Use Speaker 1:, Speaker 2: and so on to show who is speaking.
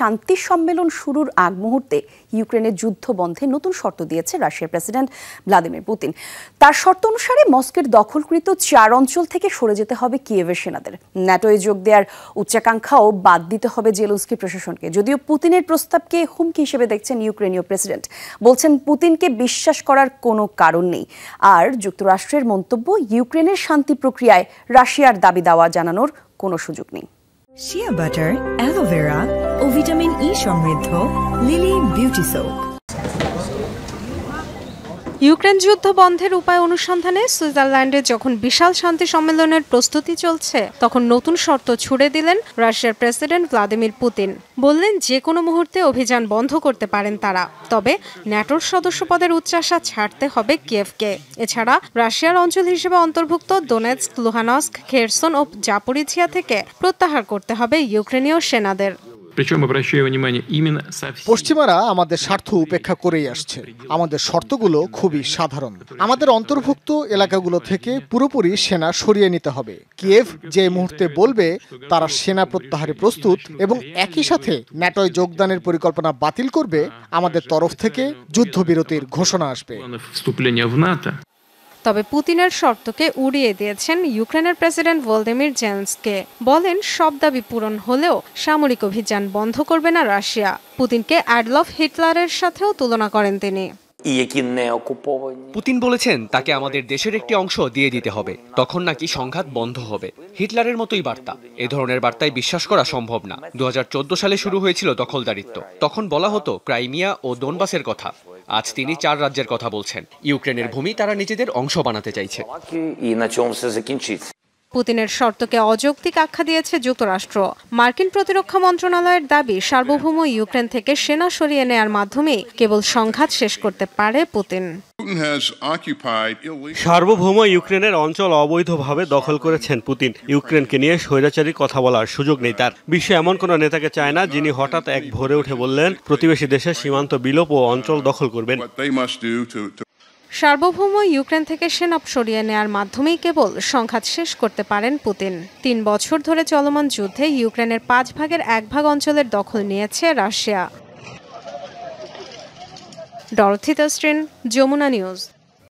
Speaker 1: শান্তি সম্মেলন শুরুর আগ মুহূর্তে ইউক্রেনের যুদ্ধ বন্ধে নতুন শর্ত দিয়েছে রাশিয়ার প্রেসিডেন্ট ভ্লাদিমির পুতিন। তার শর্ত অনুসারে মস্কোর দখলকৃত 4 অঞ্চল থেকে সরে যেতে হবে কিয়েভের সেনাদের। ন্যাটোয় যোগ দেওয়ার উচ্চাকাঙ্ক্ষাও বাদ দিতে হবে জেলেনস্কি প্রশাসনকে। যদিও পুতিনের প্রস্তাবকে হুমকি হিসেবে দেখছেন ইউক্রেনীয় প্রেসিডেন্ট, বলছেন পুতিনকে বিশ্বাস করার কোনো কারণ নেই। আর যুক্তরাষ্ট্রের মন্তব্য, ইউক্রেনের শান্তি প্রক্রিয়ায় রাশিয়ার দাবি দাওয়া জানানোর কোনো সুযোগ নেই।
Speaker 2: শিয়া বাটার, অ্যালোভেরা ও ভিটামিন ই সমৃদ্ধ লিলি বিউটি সোপ।
Speaker 3: ইউক্রেন যুদ্ধ বন্ধের উপায় অনুসন্ধানে সুইজারল্যান্ডে যখন বিশাল শান্তি সম্মেলনের প্রস্তুতি চলছে, তখন নতুন শর্ত ছুড়ে দিলেন রাশিয়ার প্রেসিডেন্ট ভ্লাদিমির পুতিন। বললেন যে কোনো মুহূর্তে অভিযান বন্ধ করতে পারেন তারা, তবে ন্যাটোর সদস্যপদের উচ্চাশা ছাড়তে হবে কিয়েভকে। এছাড়া রাশিয়ার অঞ্চল হিসেবে অন্তর্ভুক্ত দোনেৎস্ক, লুহানস্ক, খেরসন ও জাপোরিঝিয়া থেকে প্রত্যাহার করতে হবে ইউক্রেনীয় সেনাদের।
Speaker 4: পশ্চিমারা আমাদের স্বার্থ উপেক্ষা করেই আসছে। আমাদের শর্তগুলো খুবই সাধারণ। আমাদের অন্তর্ভুক্ত এলাকাগুলো থেকে পুরোপুরি সেনা সরিয়ে নিতে হবে। কিয়েভ যে মুহূর্তে বলবে তারা সেনা প্রত্যাহারে প্রস্তুত এবং একই সাথে ন্যাটোয় যোগদানের পরিকল্পনা বাতিল করবে, আমাদের তরফ থেকে যুদ্ধবিরতির ঘোষণা আসবে।
Speaker 3: তবে পুতিনের শর্তকে উড়িয়ে দিয়েছেন ইউক্রেনের প্রেসিডেন্ট ভলোদিমির জেলেনস্কি। বলেন সব দাবি পূরণ হলেও সামরিক অভিযান বন্ধ করবে না রাশিয়া। পুতিনকে অ্যাডলফ হিটলারের সাথেও তুলনা করেন তিনি।
Speaker 5: পুতিন বলেছেন তাকে আমাদের দেশের একটি অংশ দিয়ে দিতে হবে, তখন নাকি সংঘাত বন্ধ হবে। হিটলারের মতোই বার্তা। এ ধরনের বার্তায় বিশ্বাস করা সম্ভব না। 2014 সালে শুরু হয়েছিল দখলদারিত্ব। তখন বলা হতো ক্রাইমিয়া ও ডোনবাসের কথা। আজ তিনি 4 রাজ্যের কথা বলছেন। ইউক্রেনের ভূমি তারা নিজেদের অংশ বানাতে চাইছে।
Speaker 3: পুতিনের শর্তকে অযৌক্তিক আখ্যা দিয়েছে যুক্তরাষ্ট্র। মার্কিন প্রতিরক্ষা মন্ত্রণালয়ের দাবি, সার্বভৌম ইউক্রেন থেকে সেনা সরিয়ে নেয়ার মাধ্যমেই কেবল সংঘাত শেষ করতে পারে পুতিন।
Speaker 6: সার্বভৌম ইউক্রেনের অঞ্চল অবৈধভাবে দখল করেছেন পুতিন। ইউক্রেনকে নিয়ে স্বৈরাচারী কথা বলার সুযোগ নেই তার। বিশ্বে এমন কোনো নেতাকে চায় না যিনি হঠাৎ এক ভোরে উঠে বললেন প্রতিবেশী দেশের সীমান্ত বিলোপ ও অঞ্চল দখল করবেন।
Speaker 3: সার্বভৌম ইউক্রেন থেকে সেনা সরিয়ে নেয়ার মাধ্যমেই কেবল সংঘাত শেষ করতে পারেন পুতিন। 3 বছর ধরে চলমান যুদ্ধে ইউক্রেনের 5 ভাগের 1 ভাগ অঞ্চলের দখল নিয়েছে রাশিয়া। ডরথি তাস্ট্রিন, যমুনা নিউজ।